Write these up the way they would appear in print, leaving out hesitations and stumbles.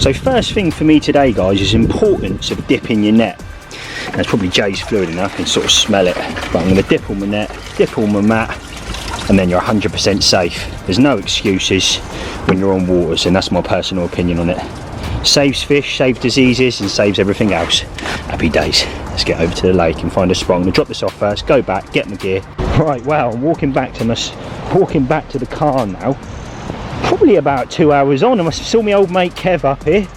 So first thing for me today, guys, is importance of dipping your net. Now, it's probably Jay's fluid enough, I can sort of smell it, but I'm going to dip on my net, dip on my mat, and then you're 100% safe. There's no excuses when you're on waters, and that's my personal opinion on it. Saves fish, saves diseases, and saves everything else. Happy days. Let's get over to the lake and find a spot. I'm going to drop this off first, go back, get my gear. Right, well, I'm walking back to the car now. Probably about 2 hours on. I saw my old mate Kev up here,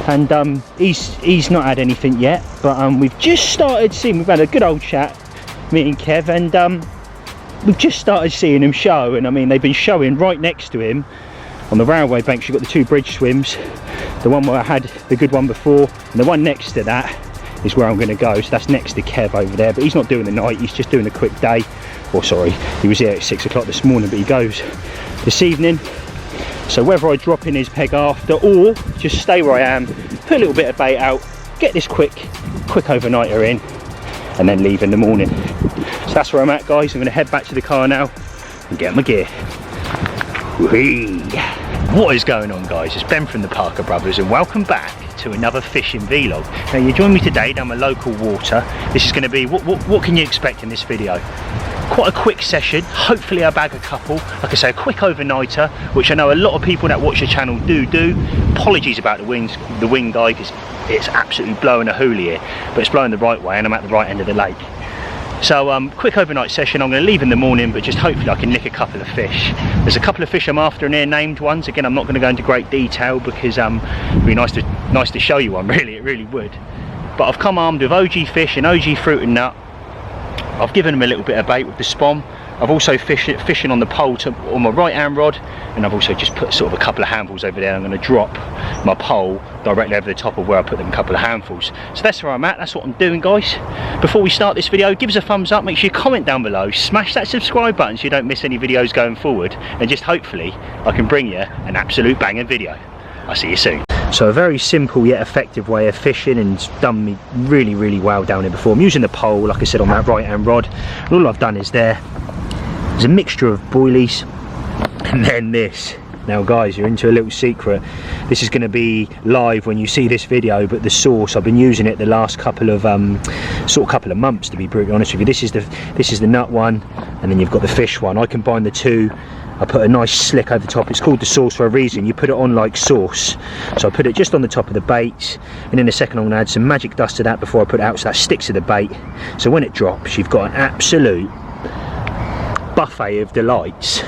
and he's not had anything yet, but we've just started seeing, we've had a good old chat, me and Kev, and we've just started seeing him show. And I mean, they've been showing right next to him on the railway banks. You've got the two bridge swims, the one where I had the good one before, and the one next to that is where I'm going to go. So that's next to Kev over there, but he's not doing the night, he's just doing a quick day. Or sorry, he was here at 6 o'clock this morning, but he goes this evening. So whether I drop in his peg after or just stay where I am, put a little bit of bait out, get this quick overnighter in, and then leave in the morning. So that's where I'm at, guys. I'm going to head back to the car now and get my gear. Whee! What is going on, guys? It's Ben from the Parker Brothers, and welcome back to another fishing vlog. Now, you join me today down my local water. This is going to be, what can you expect in this video? Quite a quick session. Hopefully I bag a couple. Like I say, a quick overnighter, which I know a lot of people that watch the channel do. Apologies about the wind guy, because it's absolutely blowing a hoolie here, but it's blowing the right way and I'm at the right end of the lake. So quick overnight session. I'm going to leave in the morning, but just hopefully I can nick a couple of fish. There's a couple of fish I'm after in here, named ones. Again, I'm not going to go into great detail because it'd be nice to show you one, really, it really would. But I've come armed with OG fish and OG fruit and nut. I've given them a little bit of bait with the spom. I've also fishing on the pole on my right hand rod, and I've also just put sort of a couple of handfuls over there. I'm going to drop my pole directly over the top of where I put them, a couple of handfuls. So that's where I'm at, that's what I'm doing, guys. Before we start this video, give us a thumbs up, make sure you comment down below, smash that subscribe button so you don't miss any videos going forward, and just hopefully I can bring you an absolute banging video. I'll see you soon. So a very simple yet effective way of fishing, and it's done me really, really well down here before. I'm using the pole, like I said, on that right hand rod, and all I've done is there's a mixture of boilies and then this. Now guys, you're into a little secret. This is going to be live when you see this video, but the sauce, I've been using it the last couple of months, to be brutally honest with you. This is the nut one, and then you've got the fish one. I combine the two. I put a nice slick over the top. It's called the sauce for a reason. You put it on like sauce. So I put it just on the top of the bait, and in a second I'm going to add some magic dust to that before I put it out, so that sticks to the bait. So when it drops, you've got an absolute buffet of delights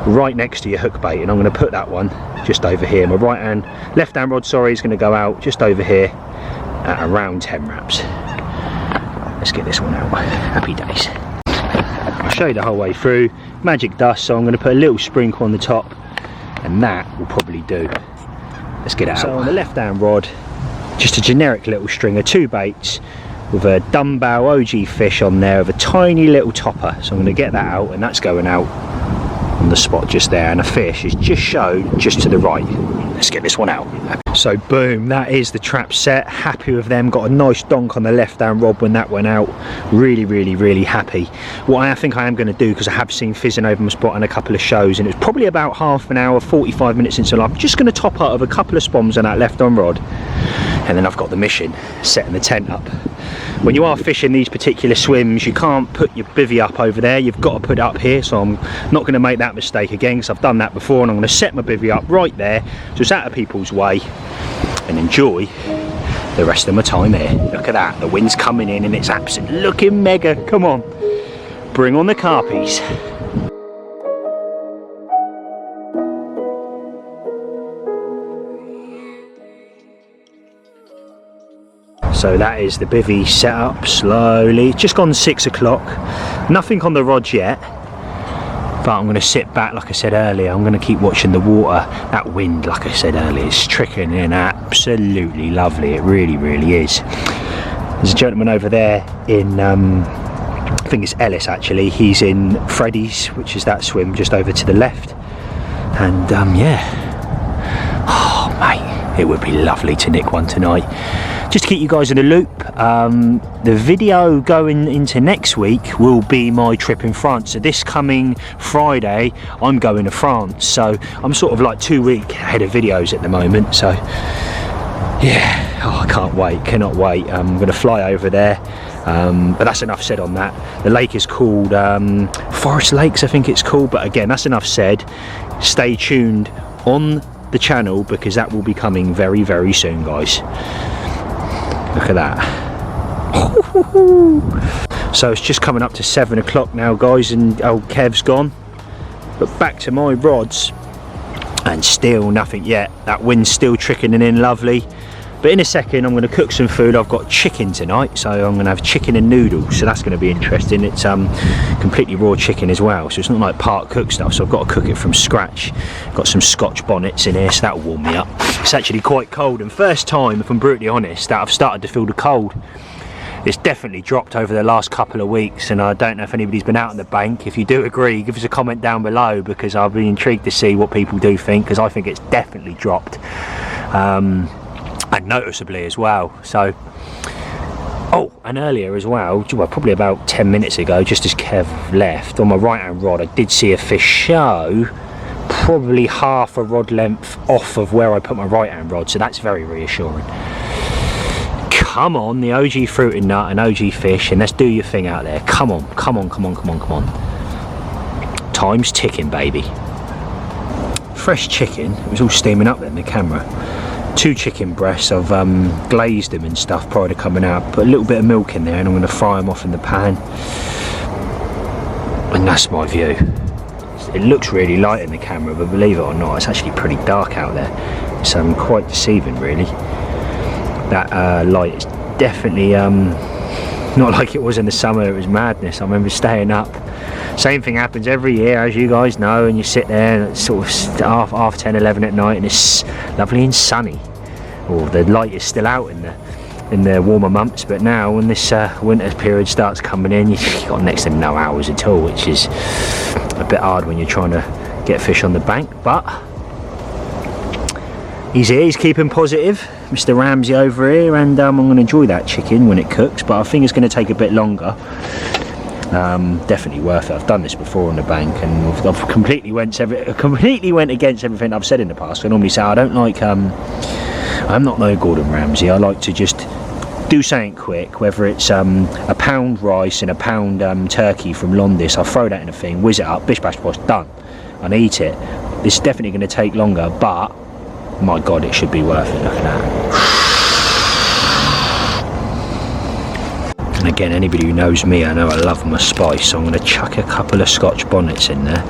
right next to your hook bait. And I'm going to put that one just over here. My left hand rod, sorry, is going to go out just over here at around 10 wraps. Let's get this one out. Happy days. I'll show you the whole way through. Magic dust, so I'm going to put a little sprinkle on the top, and that will probably do. Let's get it out. So on the left hand rod, just a generic little string of 2 baits with a dumbbell OG fish on there of a tiny little topper. So I'm going to get that out, and that's going out on the spot just there, and a fish is just showed just to the right. Let's get this one out. So boom, that is the trap set. Happy with them. Got a nice donk on the left hand rod when that went out. Really, really, really happy. What I think I am going to do, because I have seen fizzing over my spot on a couple of shows, and it's probably about half an hour, 45 minutes into life, I'm just going to top out of a couple of spoms on that left on rod, and then I've got the mission, setting the tent up. When you are fishing these particular swims, you can't put your bivvy up over there, you've got to put it up here. So I'm not going to make that mistake again, because I've done that before, and I'm going to set my bivvy up right there so it's out of people's way, and enjoy the rest of my time here. Look at that, the wind's coming in and it's absolutely looking mega. Come on, bring on the carpies. So that is the bivvy set up slowly. Just gone 6 o'clock. Nothing on the rods yet. But I'm going to sit back, like I said earlier. I'm going to keep watching the water. That wind, like I said earlier, is trickling in absolutely lovely. It really, really is. There's a gentleman over there in, I think it's Ellis actually. He's in Freddy's, which is that swim just over to the left. And yeah. Oh, mate, it would be lovely to nick one tonight. just to keep you guys in the loop, the video going into next week will be my trip in France. So this coming Friday I'm going to France, so I'm sort of like 2 weeks ahead of videos at the moment. So yeah, oh, I can't wait, cannot wait. I'm going to fly over there, but that's enough said on that. The lake is called Forest Lakes, I think it's called, but again, that's enough said. Stay tuned on the channel because that will be coming very, very soon, guys. Look at that. So it's just coming up to 7 o'clock now, guys, and old Kev's gone. But back to my rods, and still nothing yet. That wind's still trickling in lovely. But in a second I'm going to cook some food. I've got chicken tonight, so I'm going to have chicken and noodles, so that's going to be interesting. It's completely raw chicken as well, so it's not like part cooked stuff, so I've got to cook it from scratch. Got some Scotch bonnets in here, so that'll warm me up. It's actually quite cold, and first time, if I'm brutally honest, that I've started to feel the cold. It's definitely dropped over the last couple of weeks, and I don't know if anybody's been out on the bank. If you do agree, give us a comment down below, because I'll be intrigued to see what people do think, because I think it's definitely dropped. And noticeably as well. So, oh, and earlier as well, probably about 10 minutes ago, just as Kev left, on my right hand rod I did see a fish show probably half a rod length off of where I put my right hand rod, so that's very reassuring. Come on, the OG fruiting nut and OG fish, and let's do your thing out there. Come on, come on, come on, come on, come on. Time's ticking, baby. Fresh chicken, it was all steaming up then, the camera. 2 chicken breasts, I've glazed them and stuff prior to coming out, put a little bit of milk in there, and I'm going to fry them off in the pan, and that's my view. It looks really light in the camera, but believe it or not, it's actually pretty dark out there. It's quite deceiving really. That light is definitely not like it was in the summer. It was madness. I remember staying up. Same thing happens every year, as you guys know, and you sit there and it's sort of half 10, 11 at night, and it's lovely and sunny. Or the light is still out in the warmer months, but now when this winter period starts coming in, you've got next to no hours at all, which is a bit hard when you're trying to get fish on the bank. But he's here, he's keeping positive, Mr. Ramsey over here, and I'm going to enjoy that chicken when it cooks, but I think it's going to take a bit longer. Definitely worth it. I've done this before on the bank, and I've completely went against everything I've said in the past. I normally say I don't like I'm not no Gordon Ramsay. I like to just do something quick, whether it's a pound rice and a pound turkey from Londis. I'll throw that in a thing, whiz it up, bish bash bosh, done, and eat it. It's definitely going to take longer, but my god, it should be worth it. Look at that. And again, anybody who knows me, I know I love my spice, so I'm going to chuck a couple of Scotch bonnets in there.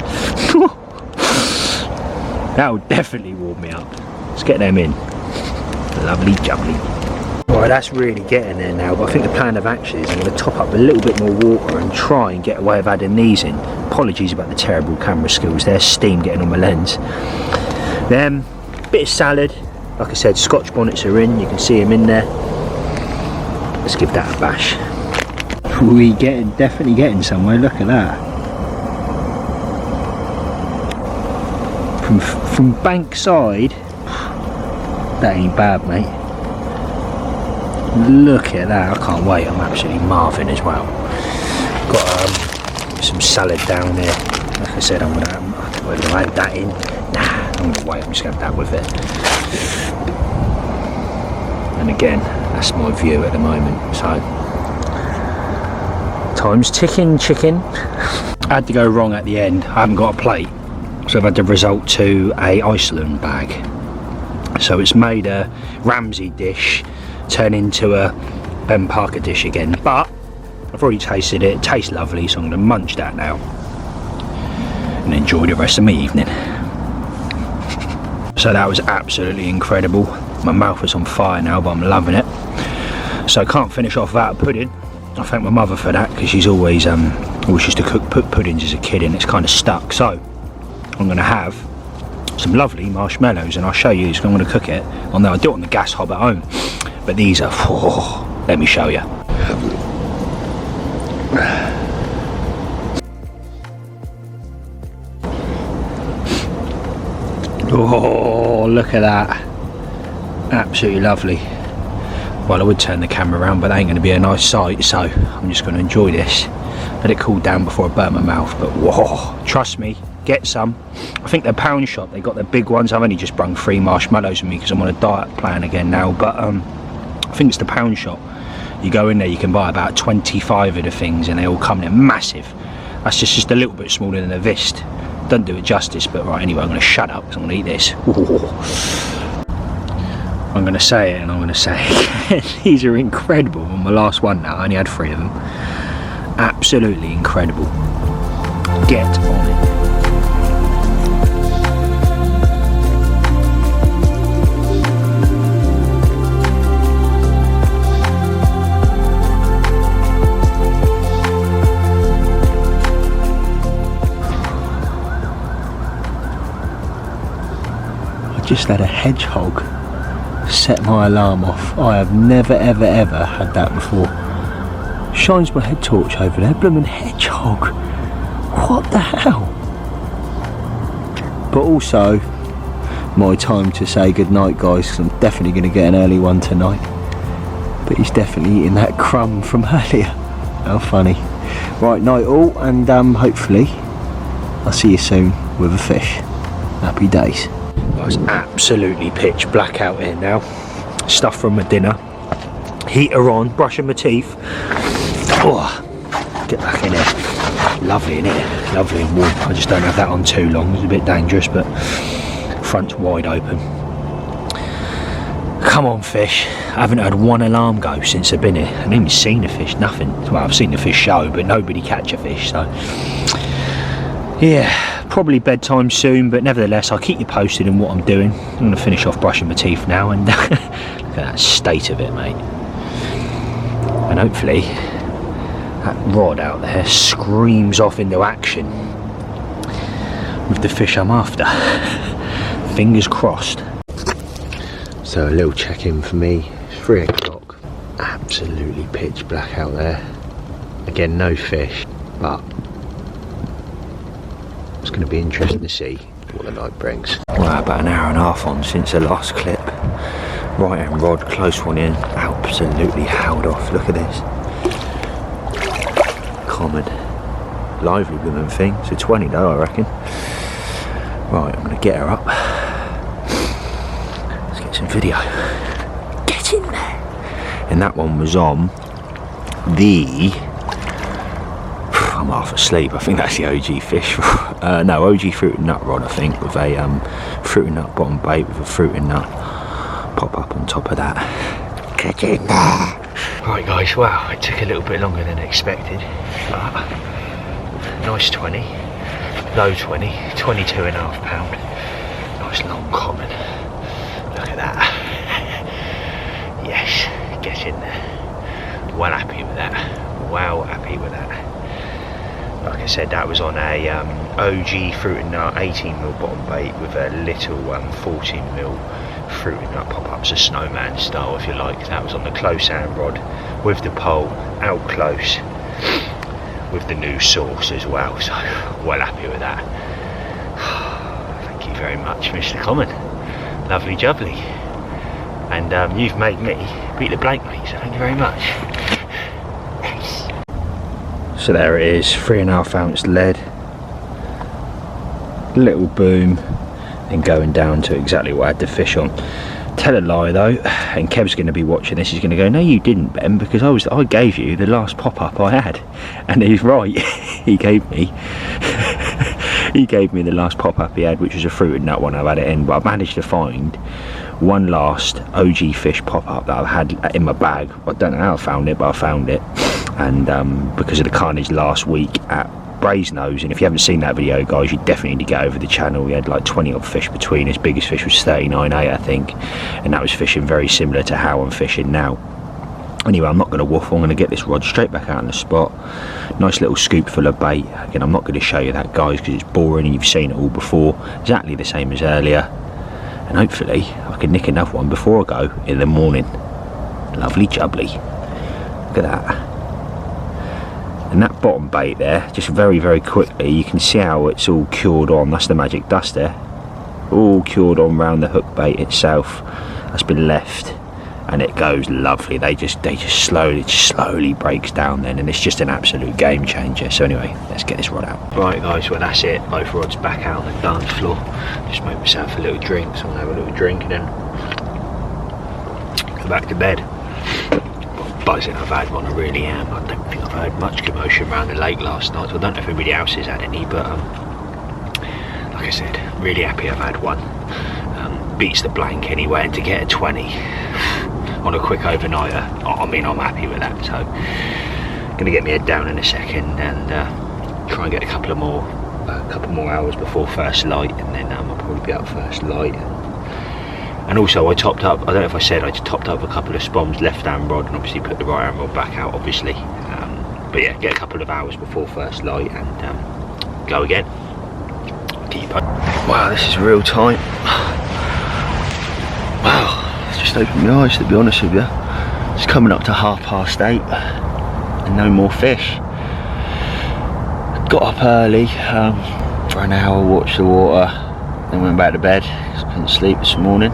That will definitely warm me up. Let's get them in. Lovely jubbly. Right, that's really getting there now, but I think the plan of action is I'm going to top up a little bit more water and try and get a way of adding these in. Apologies about the terrible camera skills, there's steam getting on my lens. Then, bit of salad. Like I said, Scotch bonnets are in, you can see them in there. Let's give that a bash. We definitely getting somewhere, look at that. From bankside, that ain't bad, mate. Look at that, I can't wait, I'm absolutely marveling as well. Got some salad down there. Like I said, I'm going to add that in. Nah, I'm going to wait, I'm just going to have that with it. And again, that's my view at the moment, so time's ticking, chicken. I had to go wrong at the end, I haven't got a plate, so I've had to resort to a Iceland bag. So it's made a Ramsey dish turn into a Ben Parker dish again, but I've already tasted it, it tastes lovely, so I'm going to munch that now and enjoy the rest of my evening. So that was absolutely incredible. My mouth is on fire now, but I'm loving it. So I can't finish off that pudding. I thank my mother for that, because she's always used to put puddings as a kid, and it's kind of stuck. So I'm going to have some lovely marshmallows, and I'll show you. So I'm going to cook it. I know I do it on the gas hob at home, but these are. Oh, let me show you. Oh, look at that. Absolutely lovely. Well, I would turn the camera around, but that ain't going to be a nice sight, so I'm just going to enjoy this. Let it cool down before I burn my mouth, but whoa, trust me, get some. I think they're pound shop, they got the big ones. I've only just brung 3 marshmallows with me because I'm on a diet plan again now, but I think it's the pound shop. You go in there, you can buy about 25 of the things, and they all come in massive. That's just a little bit smaller than a Vist. Doesn't do it justice, but right, anyway, I'm going to shut up because I'm going to eat this. Ooh. I'm going to say it and I'm going to say it again. These are incredible. On my last one now, I only had 3 of them. Absolutely incredible. Get on it. I just had a hedgehog set my alarm off. I have never ever had that before. Shines my head torch over there, blooming hedgehog. What the hell? But also my time to say good night, guys, because I'm definitely going to get an early one tonight. But he's definitely eating that crumb from earlier. How funny. Right, night all, and hopefully I'll see you soon with a fish. Happy days. It's absolutely pitch black out here now. Stuff from my dinner. Heater on, brushing my teeth. Oh, get back in here. Lovely in here, lovely and warm. I just don't have that on too long, it's a bit dangerous, but front's wide open. Come on, fish. I haven't had one alarm go since I've been here. I haven't even seen a fish, nothing. Well, I've seen the fish show, but nobody catch a fish, so yeah. Probably bedtime soon, but nevertheless I'll keep you posted on what I'm doing. I'm going to finish off brushing my teeth now, and look at that state of it, mate. And hopefully that rod out there screams off into action with the fish I'm after. Fingers crossed. So a little check-in for me. It's 3 o'clock. Absolutely pitch black out there. Again, no fish, but it's going to be interesting to see what the night brings. Well, about an hour and a half on since the last clip. Right hand rod, close one in, absolutely howled off. Look at this. Common. Lively blooming thing. It's a 20 though, I reckon. Right, I'm going to get her up. Let's get some video. Get in there! And that one was on the... I'm half asleep. I think that's the OG fish. No, OG fruit and nut rod, I think, with a fruit and nut bottom bait with a fruit and nut pop up on top of that. Get in there. Right, guys. Wow, it took a little bit longer than expected, but nice 20, low 20, 22.5 pound. Nice long common. Look at that. Yes, get in there. Well happy with that. Well happy with that. Like I said, that was on a OG fruit and nut 18mm bottom bait with a little 14mm fruit and nut pop-ups, a snowman style if you like. That was on the close hand rod with the pole out close with the new sauce as well, so well happy with that. Thank you very much, Mr. Common. Lovely jubbly. And you've made me beat the blank, mate, so thank you very much. So there it is, 3.5 ounce lead, little boom, and going down to exactly what I had the fish on. Tell a lie though, and Kev's going to be watching this, he's going to go, no you didn't, Ben, because I gave you the last pop-up I had. And he's right, he gave me the last pop-up he had, which was a fruit and nut one. I've had it in, but I managed to find one last OG fish pop-up that I've had in my bag. I don't know how I found it, but I found it. And because of the carnage last week at Brasenose, and if you haven't seen that video, guys, you definitely need to get over the channel. We had like 20 odd fish between us. Biggest fish was 39.8, I think, and that was fishing very similar to how I'm fishing now. Anyway, I'm not going to waffle. I'm going to get this rod straight back out on the spot. Nice little scoop full of bait. Again, I'm not going to show you that, guys, because it's boring and you've seen it all before. Exactly the same as earlier, and hopefully I can nick another one before I go in the morning. Lovely jubbly. Look at that. And that bottom bait there, just very quickly, you can see how it's all cured on. That's the magic dust there, all cured on round the hook bait itself. That's been left and it goes lovely. They just slowly breaks down then, and it's just an absolute game changer. So anyway, let's get this rod out. Right guys, well that's it, both rods back out on the dance floor. Just make myself a little drink, so I'm gonna have a little drink and then go back to bed. I'm buzzing, I've had one, I really am. I don't think I've heard much commotion around the lake last night, so I don't know if everybody else has had any, but like I said, really happy I've had one. Beats the blank anyway, and to get a 20 on a quick overnighter, I mean, I'm happy with that. So gonna get my head down in a second and try and get a couple more hours before first light, and then I'll probably be out first light. And also I topped up, I don't know if I said, I just topped up a couple of spoms left hand rod, and obviously put the right hand rod back out obviously. But yeah, get a couple of hours before first light and go again. Wow, this is real time. Wow, it's just opened my eyes, to be honest with you. It's coming up to 8:30 and no more fish. Got up early for an hour, watched the water, then went back to bed. Couldn't sleep this morning.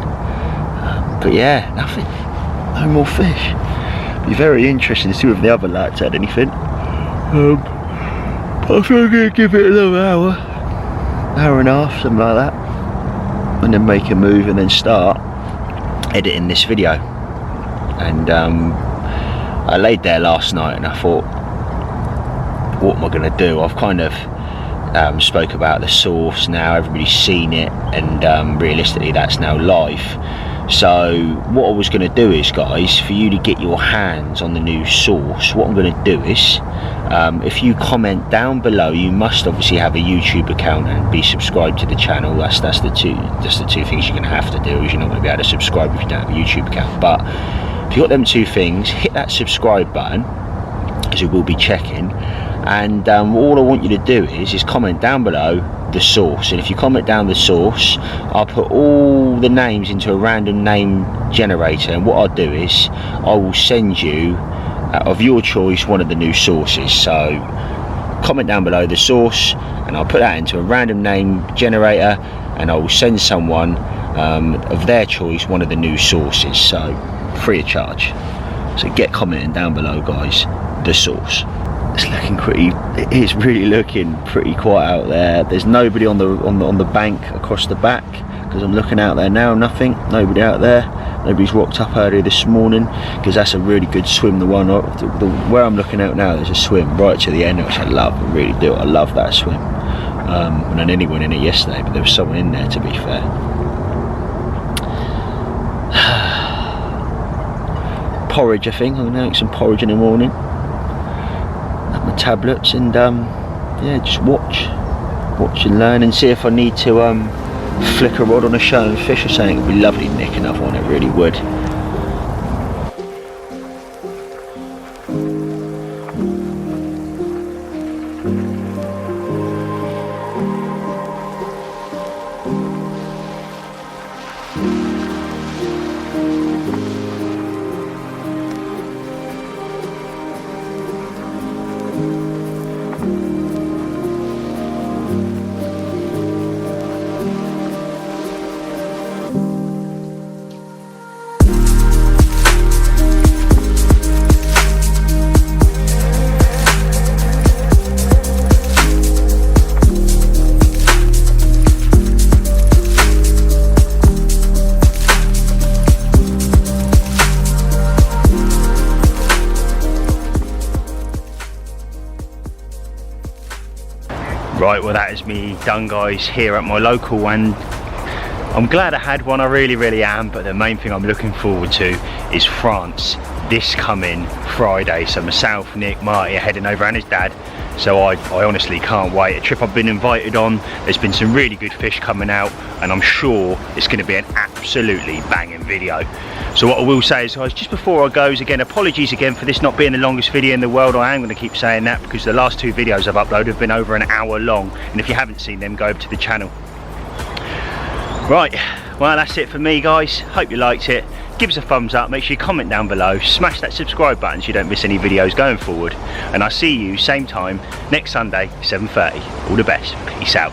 But yeah, nothing. No more fish. Be very interesting to see if the other lads had anything. I think I'm going to give it another hour and a half, something like that, and then make a move and then start editing this video. And I laid there last night and I thought, what am I going to do? I've kind of spoke about the source now, everybody's seen it, and realistically that's now live. So what I was going to do is, guys, for you to get your hands on the new source, what I'm going to do is, if you comment down below, you must obviously have a YouTube account and be subscribed to the channel. That's the two things you're going to have to do, is you're not going to be able to subscribe if you don't have a YouTube account. But if you've got them two things, hit that subscribe button, because it will be checking. And all I want you to do is comment down below the source, and if you comment down the source, I'll put all the names into a random name generator, and what I'll do is I will send you of your choice one of the new sources. So comment down below the source and I'll put that into a random name generator, and I will send someone of their choice one of the new sources, so free of charge. So get commenting down below, guys, the source. It's looking pretty, it is really looking pretty quiet out there. There's nobody on the bank across the back, because I'm looking out there now, nobody out there. Nobody's rocked up early this morning, because that's a really good swim. The one where I'm looking out now, there's a swim right to the end, which I love. I really do. I love that swim. And I nearly went in it yesterday, but there was someone in there, to be fair. Porridge, I think. I'm gonna make some porridge in the morning. Have my tablets and yeah, just watch and learn, and see if I need to flick a rod on a show and fish or something. It'd be lovely to nick another one, it really would. Right, well that is me done, guys, here at my local, and I'm glad I had one, I really am, but the main thing I'm looking forward to is France this coming Friday. So myself, Nick, Marty are heading over, and his dad, so I honestly can't wait. A trip I've been invited on, there's been some really good fish coming out, and I'm sure it's going to be an absolutely banging video. So what I will say is, guys, just before I go, again, apologies again for this not being the longest video in the world. I am going to keep saying that, because the last two videos I've uploaded have been over an hour long, and if you haven't seen them, go over to the channel. Right, well that's it for me, guys. Hope you liked it. Give us a thumbs up, make sure you comment down below, smash that subscribe button so you don't miss any videos going forward, and I'll see you same time next Sunday, 7:30. All the best, peace out.